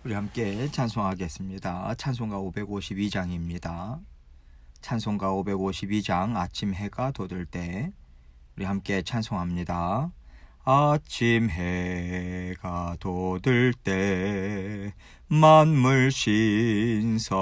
우리 함께 찬송하겠습니다. 찬송가 552장입니다. 찬송가 552장 아침 해가 돋을 때 우리 함께 찬송합니다. 아침 해가 돋을 때 만물 신선하여라.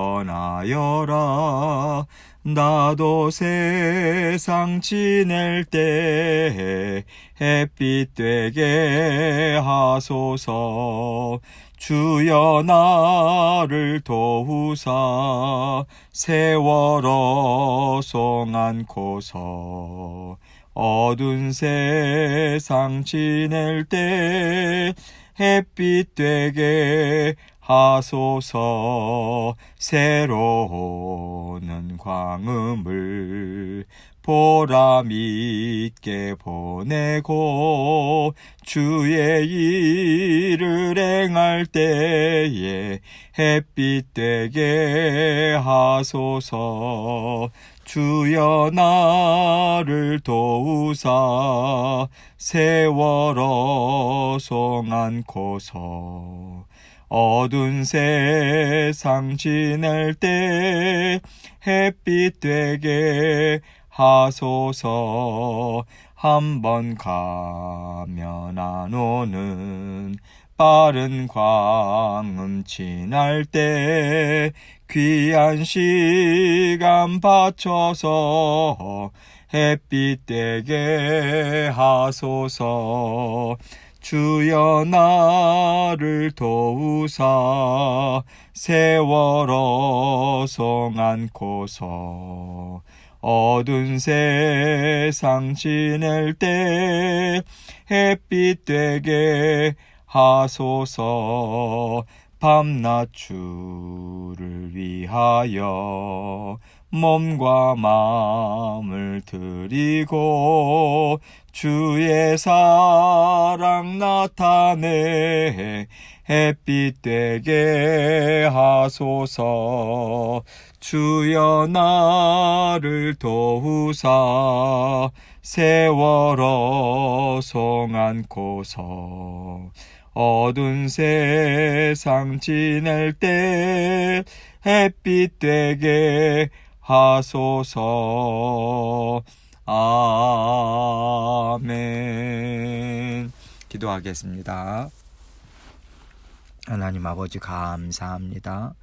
나도 세상 지낼 때 햇빛 되게 하소서. 주여 나를 도우사 세월어 송 안고서 어두운 세상 지낼 때 햇빛 되게 하소서. 새로운 광음을 보람 있게 보내고 주의 일을 행할 때에 햇빛 되게 하소서. 주여 나를 도우사 세월어 송 안고서 어두운 세상 지낼 때 햇빛 되게 하소서. 한번 가면 안 오는 빠른 광음 지날 때 귀한 시간 바쳐서 햇빛 되게 하소서. 주여 나를 도우사 세월어 송 안고서 어두운 세상 지낼 때 햇빛 되게 하소서. 밤낮 주를 위하여 몸과 마음을 드리고 주의 사랑 나타내 햇빛 되게 하소서. 주여 나를 도우사 세월어 송 안고서 어두운 세상 지낼 때 햇빛 되게 하소서. 아멘. 기도하겠습니다. 하나님 아버지 감사합니다.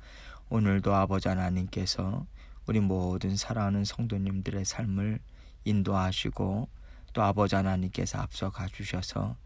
오늘도 아버지 하나님께서 우리 모든 사랑하는 성도님들의 삶을 인도하시고 또 아버지 하나님께서 앞서가 주셔서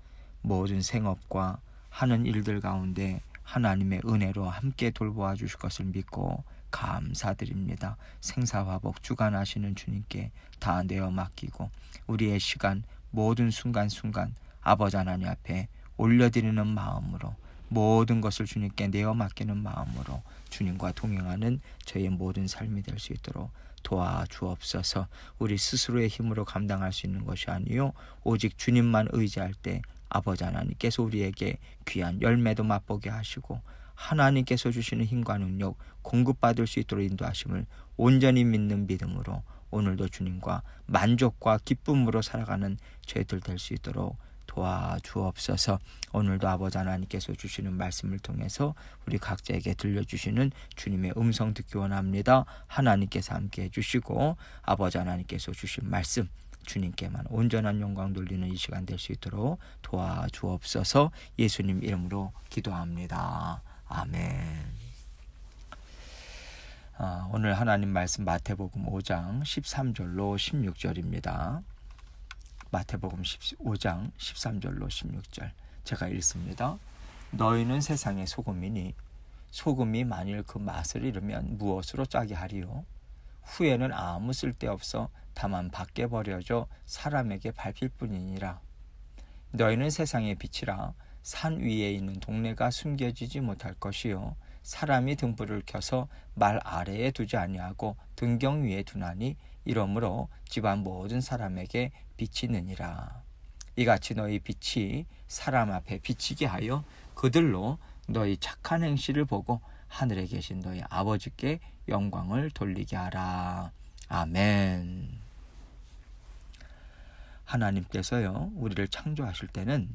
모든 생업과 하는 일들 가운데 하나님의 은혜로 함께 돌보아 주실 것을 믿고 감사드립니다. 생사화복 주관하시는 주님께 다 내어 맡기고 우리의 시간 모든 순간순간 아버지 하나님 앞에 올려드리는 마음으로 모든 것을 주님께 내어 맡기는 마음으로 주님과 동행하는 저의 모든 삶이 될 수 있도록 도와주옵소서. 우리 스스로의 힘으로 감당할 수 있는 것이 아니요 오직 주님만 의지할 때 아버지 하나님께서 우리에게 귀한 열매도 맛보게 하시고 하나님께서 주시는 힘과 능력 공급받을 수 있도록 인도하심을 온전히 믿는 믿음으로 오늘도 주님과 만족과 기쁨으로 살아가는 저희들 될 수 있도록 도와주옵소서. 오늘도 아버지 하나님께서 주시는 말씀을 통해서 우리 각자에게 들려주시는 주님의 음성 듣기 원합니다. 하나님께서 함께 해주시고 아버지 하나님께서 주신 말씀 주님께만 온전한 영광 돌리는 이 시간 될 수 있도록 도와주옵소서. 예수님 이름으로 기도합니다. 아멘. 오늘 하나님 말씀 마태복음 5장 13절로 16절입니다. 마태복음 5장 13절로 16절 제가 읽습니다. 너희는 세상의 소금이니 소금이 만일 그 맛을 잃으면 무엇으로 짜게 하리요? 후에는 아무 쓸데없어 다만 밖에 버려져 사람에게 밟힐 뿐이니라. 너희는 세상의 빛이라. 산 위에 있는 동네가 숨겨지지 못할 것이요 사람이 등불을 켜서 말 아래에 두지 아니하고 등경 위에 두나니 이러므로 집안 모든 사람에게 빛이 느니라. 이같이 너희 빛이 사람 앞에 비치게 하여 그들로 너희 착한 행실을 보고 하늘에 계신 너희 아버지께 영광을 돌리게 하라. 아멘. 하나님께서요, 우리를 창조하실 때는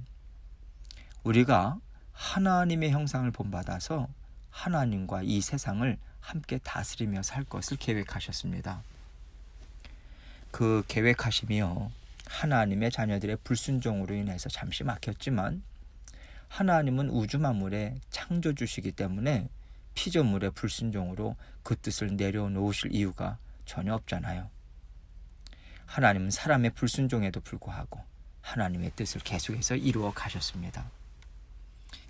우리가 하나님의 형상을 본받아서 하나님과 이 세상을 함께 다스리며 살 것을 계획하셨습니다. 그 계획하심이요, 하나님의 자녀들의 불순종으로 인해서 잠시 막혔지만 하나님은 우주 만물의 창조주시기 때문에 피조물의 불순종으로 그 뜻을 내려놓으실 이유가 전혀 없잖아요. 하나님은 사람의 불순종에도 불구하고 하나님의 뜻을 계속해서 이루어 가셨습니다.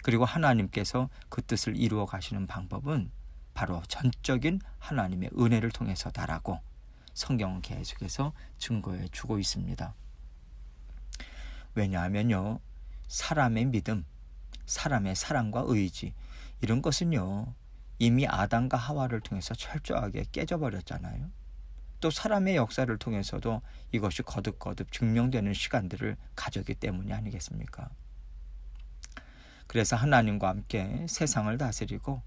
그리고 하나님께서 그 뜻을 이루어 가시는 방법은 바로 전적인 하나님의 은혜를 통해서다라고 성경은 계속해서 증거해 주고 있습니다. 왜냐하면요, 사람의 믿음, 사람의 사랑과 의지, 이런 것은요 이미 아담과 하와를 통해서 철저하게 깨져버렸잖아요. 또 사람의 역사를 통해서도 이것이 거듭거듭 증명되는 시간들을 가졌기 때문이 아니겠습니까? 그래서 하나님과 함께 세상을 다스리고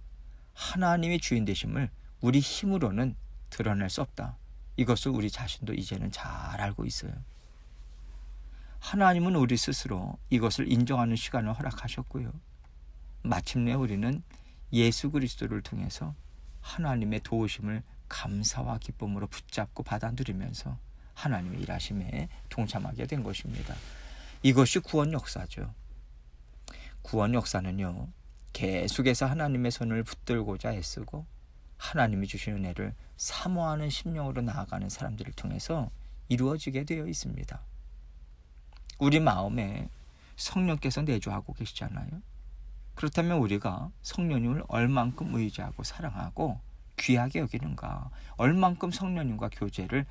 하나님이 주인 되심을 우리 힘으로는 드러낼 수 없다. 이것을 우리 자신도 이제는 잘 알고 있어요. 하나님은 우리 스스로 이것을 인정하는 시간을 허락하셨고요. 마침내 우리는 예수 그리스도를 통해서 하나님의 도우심을 감사와 기쁨으로 붙잡고 받아 누리면서 하나님의 일하심에 동참하게 된 것입니다. 이것이 구원 역사죠. 구원 역사는요, 계속해서 하나님의 손을 붙들고자 애쓰고 하나님이 주신 은혜를 사모하는 심령으로 나아가는 사람들을 통해서 이루어지게 되어 있습니다. 우리 마음에 성령께서 내주하고 계시잖아요. 그렇다면 우리가 성령님을 얼만큼 의지하고 사랑하고 귀하게 여기는가, 얼만큼 성령님과 교제를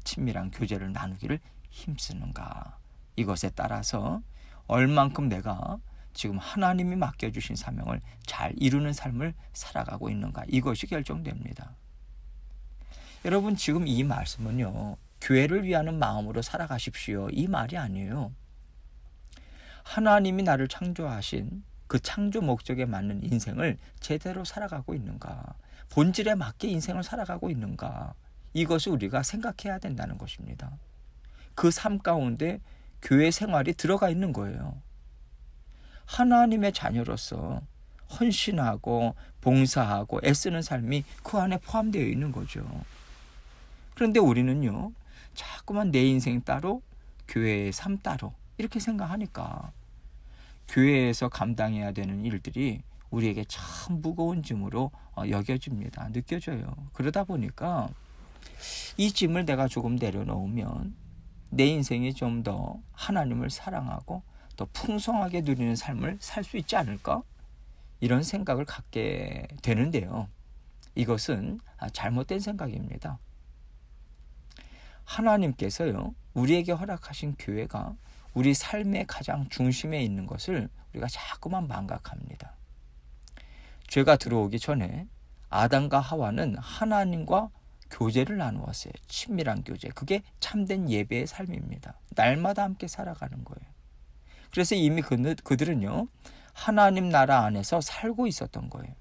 친밀한 교제를 나누기를 힘쓰는가, 이것에 따라서 얼만큼 내가 지금 하나님이 맡겨주신 사명을 잘 이루는 삶을 살아가고 있는가, 이것이 결정됩니다. 여러분, 지금 이 말씀은요, 교회를 위하는 마음으로 살아가십시오, 이 말이 아니에요. 하나님이 나를 창조하신 그 창조 목적에 맞는 인생을 제대로 살아가고 있는가, 본질에 맞게 인생을 살아가고 있는가, 이것을 우리가 생각해야 된다는 것입니다. 그 삶 가운데 교회 생활이 들어가 있는 거예요. 하나님의 자녀로서 헌신하고 봉사하고 애쓰는 삶이 그 안에 포함되어 있는 거죠. 그런데 우리는요, 자꾸만 내 인생 따로 교회의 삶 따로 이렇게 생각하니까 교회에서 감당해야 되는 일들이 우리에게 참 무거운 짐으로 여겨집니다. 느껴져요. 그러다 보니까 이 짐을 내가 조금 내려놓으면 내 인생이 좀 더 하나님을 사랑하고 또 풍성하게 누리는 삶을 살 수 있지 않을까? 이런 생각을 갖게 되는데요. 이것은 잘못된 생각입니다. 하나님께서요, 우리에게 허락하신 교회가 우리 삶의 가장 중심에 있는 것을 우리가 자꾸만 망각합니다. 죄가 들어오기 전에 아담과 하와는 하나님과 교제를 나누었어요. 친밀한 교제. 그게 참된 예배의 삶입니다. 날마다 함께 살아가는 거예요. 그래서 이미 그들은요, 하나님 나라 안에서 살고 있었던 거예요.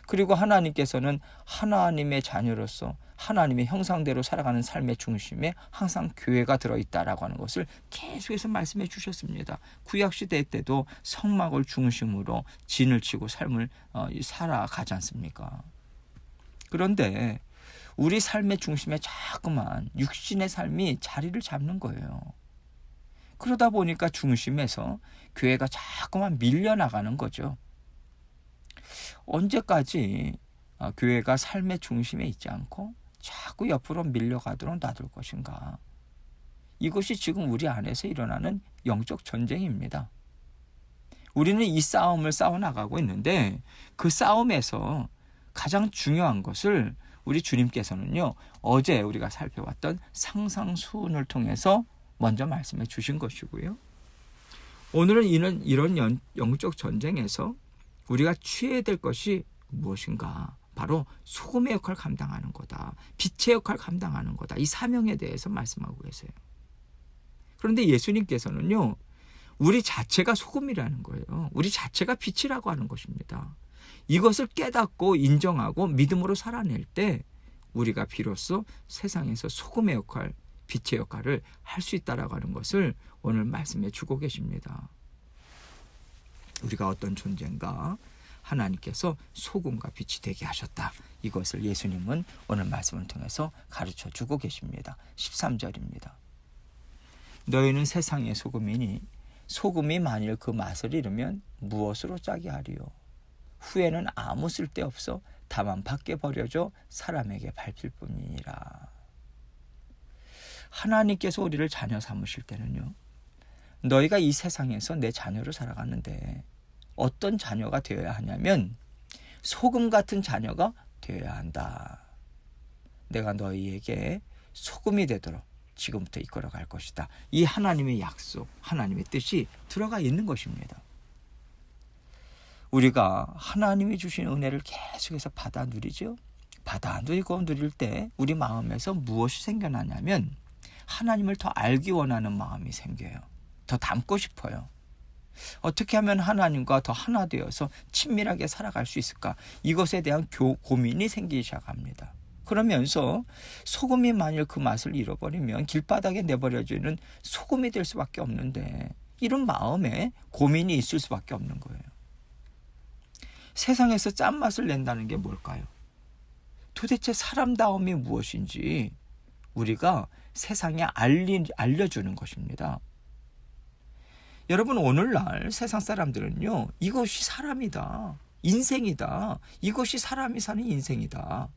그리고 하나님께서는 하나님의 자녀로서 하나님의 형상대로 살아가는 삶의 중심에 항상 교회가 들어있다라고 하는 것을 계속해서 말씀해 주셨습니다. 구약시대 때도 성막을 중심으로 진을 치고 삶을 살아가지 않습니까? 그런데 우리 삶의 중심에 자꾸만 육신의 삶이 자리를 잡는 거예요. 그러다 보니까 중심에서 교회가 자꾸만 밀려나가는 거죠. 언제까지 교회가 삶의 중심에 있지 않고 자꾸 옆으로 밀려가도록 놔둘 것인가? 이것이 지금 우리 안에서 일어나는 영적 전쟁입니다. 우리는 이 싸움을 싸워나가고 있는데 그 싸움에서 가장 중요한 것을 우리 주님께서는요, 어제 우리가 살펴봤던 상상수훈을 통해서 먼저 말씀해 주신 것이고요. 오늘은 이런 영적 전쟁에서 우리가 취해야 될 것이 무엇인가? 바로 소금의 역할을 감당하는 거다. 빛의 역할을 감당하는 거다. 이 사명에 대해서 말씀하고 계세요. 그런데 예수님께서는요, 우리 자체가 소금이라는 거예요. 우리 자체가 빛이라고 하는 것입니다. 이것을 깨닫고 인정하고 믿음으로 살아낼 때 우리가 비로소 세상에서 소금의 역할, 빛의 역할을 할 수 있다라고 하는 것을 오늘 말씀해 주고 계십니다. 우리가 어떤 존재인가? 하나님께서 소금과 빛이 되게 하셨다. 이것을 예수님은 오늘 말씀을 통해서 가르쳐 주고 계십니다. 13절입니다. 너희는 세상의 소금이니 소금이 만일 그 맛을 잃으면 무엇으로 짜게 하리요. 후에는 아무 쓸데없어 다만 밖에 버려져 사람에게 밟힐 뿐이니라. 하나님께서 우리를 자녀 삼으실 때는요, 너희가 이 세상에서 내 자녀로 살아가는데 어떤 자녀가 되어야 하냐면 소금 같은 자녀가 되어야 한다. 내가 너희에게 소금이 되도록 지금부터 이끌어갈 것이다. 이 하나님의 약속, 하나님의 뜻이 들어가 있는 것입니다. 우리가 하나님이 주신 은혜를 계속해서 받아 누리죠. 받아 누리고 누릴 때 우리 마음에서 무엇이 생겨나냐면 하나님을 더 알기 원하는 마음이 생겨요. 더 닮고 싶어요. 어떻게 하면 하나님과 더 하나 되어서 친밀하게 살아갈 수 있을까? 이것에 대한 고민이 생기기 시작합니다. 그러면서 소금이 만일 그 맛을 잃어버리면 길바닥에 내버려지는 소금이 될 수밖에 없는데 이런 마음에 고민이 있을 수밖에 없는 거예요. 세상에서 짠맛을 낸다는 게 뭘까요? 도대체 사람다움이 무엇인지 우리가 세상에 알려주는 것입니다. 여러분, 오늘날 세상 사람들은요, 이것이 사람이다, 인생이다, 이것이 사람이 사는 인생이다,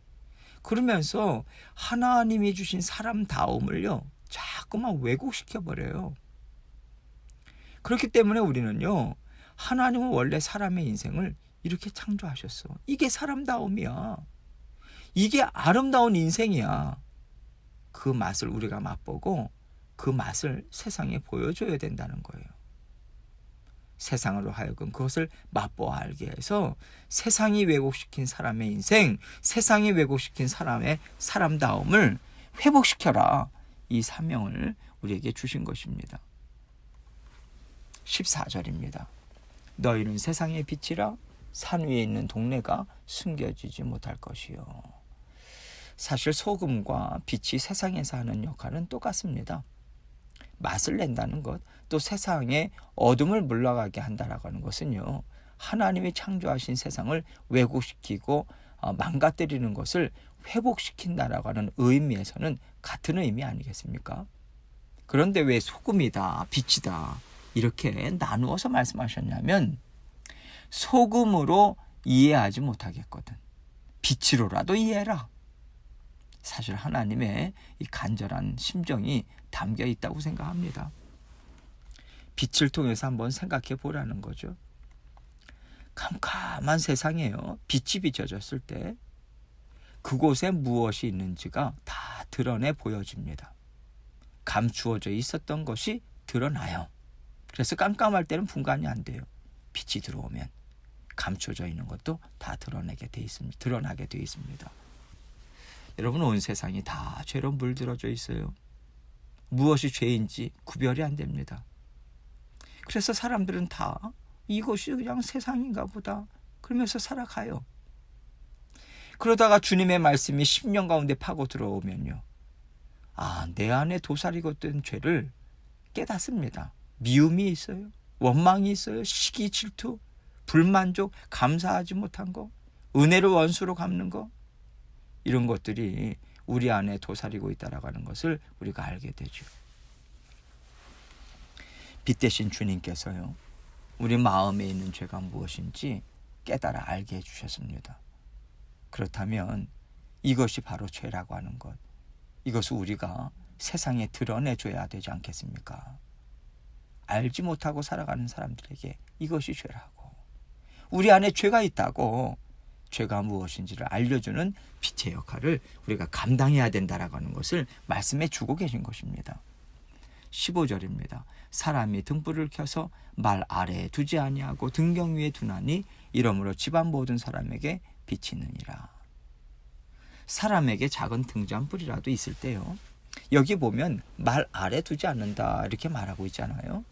그러면서 하나님이 주신 사람다움을요 자꾸만 왜곡시켜버려요. 그렇기 때문에 우리는요, 하나님은 원래 사람의 인생을 이렇게 창조하셨어. 이게 사람다움이야. 이게 아름다운 인생이야. 그 맛을 우리가 맛보고 그 맛을 세상에 보여줘야 된다는 거예요. 세상으로 하여금 그것을 맛보아 알게 해서 세상이 왜곡시킨 사람의 인생, 세상이 왜곡시킨 사람의 사람다움을 회복시켜라. 이 사명을 우리에게 주신 것입니다. 14절입니다. 너희는 세상의 빛이라 산 위에 있는 동네가 숨겨지지 못할 것이요. 사실 소금과 빛이 세상에서 하는 역할은 똑같습니다. 맛을 낸다는 것, 또 세상에 어둠을 물러가게 한다라고 하는 것은요, 하나님이 창조하신 세상을 왜곡시키고 망가뜨리는 것을 회복시킨다라고 하는 의미에서는 같은 의미 아니겠습니까? 그런데 왜 소금이다, 빛이다 이렇게 나누어서 말씀하셨냐면 소금으로 이해하지 못하겠거든 빛으로라도 이해해라. 사실 하나님의 이 간절한 심정이 담겨 있다고 생각합니다. 빛을 통해서 한번 생각해 보라는 거죠. 캄캄한 세상에요, 빛이 비춰졌을 때 그곳에 무엇이 있는지가 다 드러내 보여집니다. 감추어져 있었던 것이 드러나요. 그래서 깜깜할 때는 분간이 안 돼요. 빛이 들어오면 감춰져 있는 것도 다 드러나게 돼 있습니다. 여러분, 온 세상이 다 죄로 물들어져 있어요. 무엇이 죄인지 구별이 안 됩니다. 그래서 사람들은 다 이것이 그냥 세상인가 보다 그러면서 살아가요. 그러다가 주님의 말씀이 10년 가운데 파고 들어오면요, 내 안에 도사리고 된 죄를 깨닫습니다. 미움이 있어요. 원망이 있어요. 시기, 질투, 불만족, 감사하지 못한 거, 은혜를 원수로 갚는 거, 이런 것들이 우리 안에 도사리고 있다라고 하는 것을 우리가 알게 되죠. 빛 대신 주님께서요, 우리 마음에 있는 죄가 무엇인지 깨달아 알게 해주셨습니다. 그렇다면 이것이 바로 죄라고 하는 것, 이것을 우리가 세상에 드러내줘야 되지 않겠습니까? 알지 못하고 살아가는 사람들에게 이것이 죄라고, 우리 안에 죄가 있다고, 죄가 무엇인지를 알려주는 빛의 역할을 우리가 감당해야 된다라고 하는 것을 말씀해 주고 계신 것입니다. 15절입니다. 사람이 등불을 켜서 말 아래에 두지 아니하고 등경 위에 두나니 이러므로 집안 모든 사람에게 비치느니라. 사람에게 작은 등잔불이라도 있을 때요, 여기 보면 말 아래 두지 않는다 이렇게 말하고 있잖아요.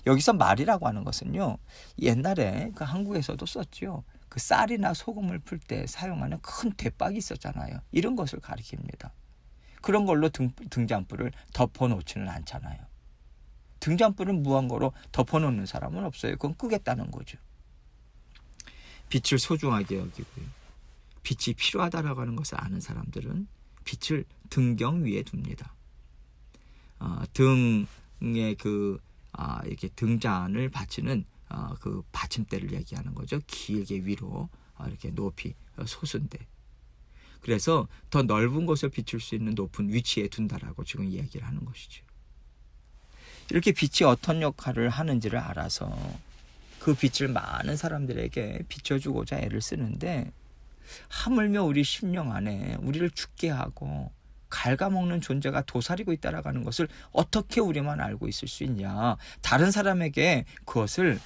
여기서 말이라고 하는 것은요, 옛날에 그 한국에서도 썼죠. 그 쌀이나 소금을 풀 때 사용하는 큰 대박이 있었잖아요. 이런 것을 가리킵니다. 그런 걸로 등잔불을 덮어놓지는 않잖아요. 등잔불은 무한 거로 덮어놓는 사람은 없어요. 그건 끄겠다는 거죠. 빛을 소중하게 여기고요. 빛이 필요하다라고 하는 것을 아는 사람들은 빛을 등경 위에 둡니다. 등에 이렇게 등잔을 받치는 그 받침대를 얘기하는 거죠. 길게 위로 이렇게 높이 솟은데, 그래서 더 넓은 곳을 비출 수 있는 높은 위치에 둔다라고 지금 이야기를 하는 것이죠. 이렇게 빛이 어떤 역할을 하는지를 알아서 그 빛을 많은 사람들에게 비춰주고자 애를 쓰는데, 하물며 우리 심령 안에 우리를 죽게 하고 갉아먹는 존재가 도사리고 있다라는 것을 어떻게 우리만 알고 있을 수 있냐. 다른 사람에게 그것을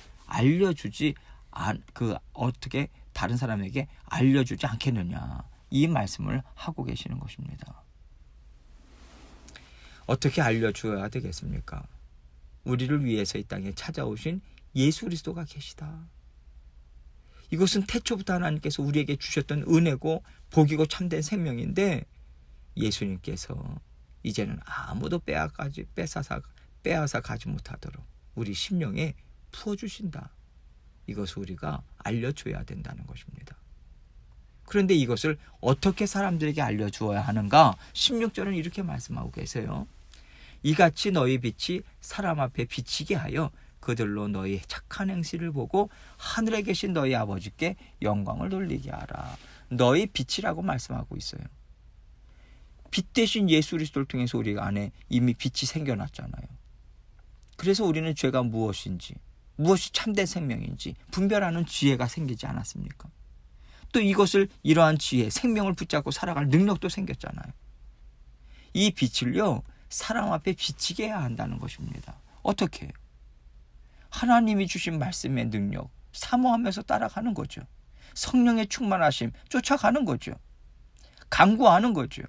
어떻게 다른 사람에게 알려주지 않겠느냐. 이 말씀을 하고 계시는 것입니다. 어떻게 알려줘야 되겠습니까? 우리를 위해서 이 땅에 찾아오신 예수 그리스도가 계시다. 이것은 태초부터 하나님께서 우리에게 주셨던 은혜고 복이고 참된 생명인데, 예수님께서 이제는 아무도 빼앗아 가지 못하도록 우리 심령에 부어주신다. 이것을 우리가 알려줘야 된다는 것입니다. 그런데 이것을 어떻게 사람들에게 알려주어야 하는가? 16절은 이렇게 말씀하고 계세요. 이같이 너희 빛이 사람 앞에 비치게 하여 그들로 너희 착한 행실을 보고 하늘에 계신 너희 아버지께 영광을 돌리게 하라. 너희 빛이라고 말씀하고 있어요. 빛 대신 예수 그리스도를 통해서 우리 안에 이미 빛이 생겨났잖아요. 그래서 우리는 죄가 무엇인지, 무엇이 참된 생명인지 분별하는 지혜가 생기지 않았습니까? 또 이러한 지혜, 생명을 붙잡고 살아갈 능력도 생겼잖아요. 이 빛을요, 사람 앞에 비치게 해야 한다는 것입니다. 어떻게? 하나님이 주신 말씀의 능력 사모하면서 따라가는 거죠. 성령의 충만하심 쫓아가는 거죠. 간구하는 거죠.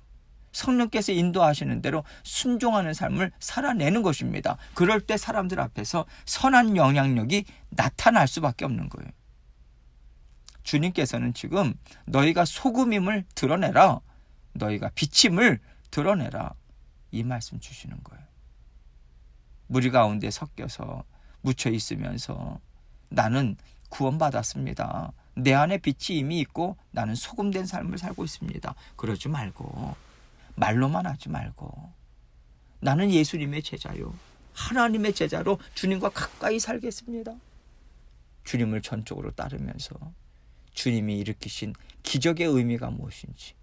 성령께서 인도하시는 대로 순종하는 삶을 살아내는 것입니다. 그럴 때 사람들 앞에서 선한 영향력이 나타날 수밖에 없는 거예요. 주님께서는 지금 너희가 소금임을 드러내라, 너희가 빛임을 드러내라, 이 말씀 주시는 거예요. 무리 가운데 섞여서 묻혀 있으면서 나는 구원받았습니다, 내 안에 빛이 이미 있고 나는 소금된 삶을 살고 있습니다, 그러지 말고, 말로만 하지 말고, 나는 예수님의 제자요, 하나님의 제자로 주님과 가까이 살겠습니다, 주님을 전적으로 따르면서 주님이 일으키신 기적의 의미가 무엇인지,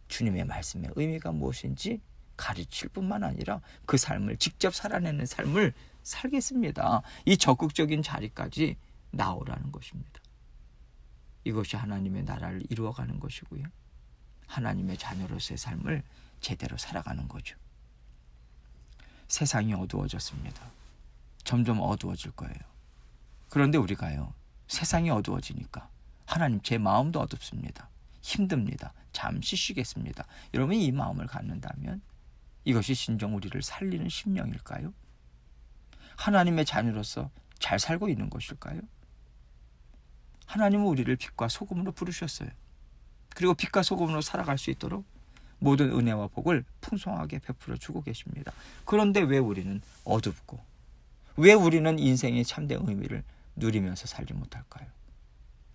주님의 말씀의 의미가 무엇인지 가르칠 뿐만 아니라 그 삶을 직접 살아내는 삶을 살겠습니다, 이 적극적인 자리까지 나오라는 것입니다. 이것이 하나님의 나라를 이루어가는 것이고요, 하나님의 자녀로서의 삶을 제대로 살아가는 거죠. 세상이 어두워졌습니다. 점점 어두워질 거예요. 그런데 우리가요, 세상이 어두워지니까 하나님, 제 마음도 어둡습니다, 힘듭니다, 잠시 쉬겠습니다, 여러분이 이 마음을 갖는다면 이것이 진정 우리를 살리는 심령일까요? 하나님의 자녀로서 잘 살고 있는 것일까요? 하나님은 우리를 빛과 소금으로 부르셨어요. 그리고 빛과 소금으로 살아갈 수 있도록 모든 은혜와 복을 풍성하게 베풀어 주고 계십니다. 그런데 왜 우리는 어둡고, 왜 우리는 인생의 참된 의미를 누리면서 살지 못할까요?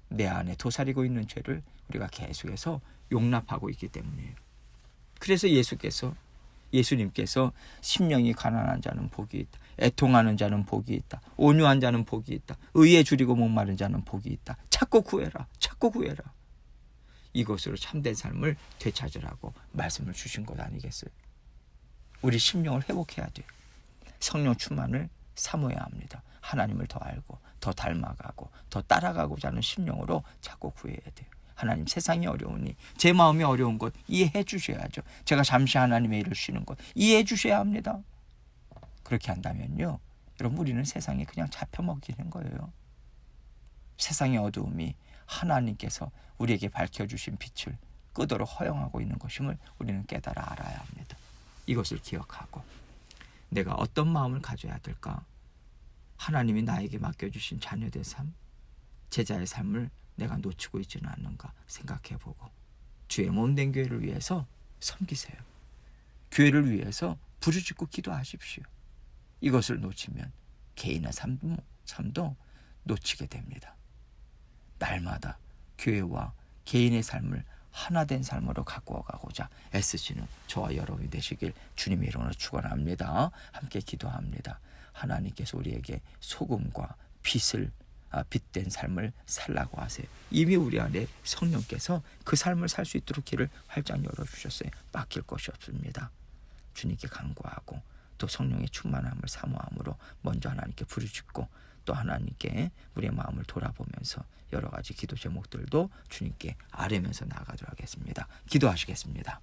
내 안에 도사리고 있는 죄를 우리가 계속해서 용납하고 있기 때문이에요. 그래서 예수님께서 심령이 가난한 자는 복이 있다, 애통하는 자는 복이 있다, 온유한 자는 복이 있다, 의에 줄이고 목마른 자는 복이 있다, 찾고 구해라, 찾고 구해라, 이것으로 참된 삶을 되찾으라고 말씀을 주신 것 아니겠어요? 우리 심령을 회복해야 돼요. 성령 충만을 사모해야 합니다. 하나님을 더 알고 더 닮아가고 더 따라가고자 하는 심령으로 자꾸 구해야 돼요. 하나님, 세상이 어려우니 제 마음이 어려운 것 이해해 주셔야죠. 제가 잠시 하나님의 일을 쉬는 것 이해해 주셔야 합니다. 그렇게 한다면요, 여러분, 우리는 세상에 그냥 잡혀먹히는 거예요. 세상의 어두움이 하나님께서 우리에게 밝혀주신 빛을 끄도록 허용하고 있는 것임을 우리는 깨달아 알아야 합니다. 이것을 기억하고 내가 어떤 마음을 가져야 될까? 하나님이 나에게 맡겨주신 자녀된 삶, 제자의 삶을 내가 놓치고 있지는 않는가 생각해보고 주의 몸된 교회를 위해서 섬기세요. 교회를 위해서 부르짖고 기도하십시오. 이것을 놓치면 개인의 삶도 놓치게 됩니다. 날마다 교회와 개인의 삶을 하나된 삶으로 가꾸어가고자 애쓰시는 저와 여러분이 되시길 주님의 이름으로 축원합니다. 함께 기도합니다. 하나님께서 우리에게 소금과 빛된 삶을 살라고 하세요. 이미 우리 안에 성령께서 그 삶을 살 수 있도록 길을 활짝 열어주셨어요. 막힐 것이 없습니다. 주님께 간구하고 또 성령의 충만함을 사모함으로 먼저 하나님께 부르짖고 또 하나님께 우리의 마음을 돌아보면서 여러 가지 기도 제목들도 주님께 아뢰면서 나아가도록 하겠습니다. 기도하시겠습니다.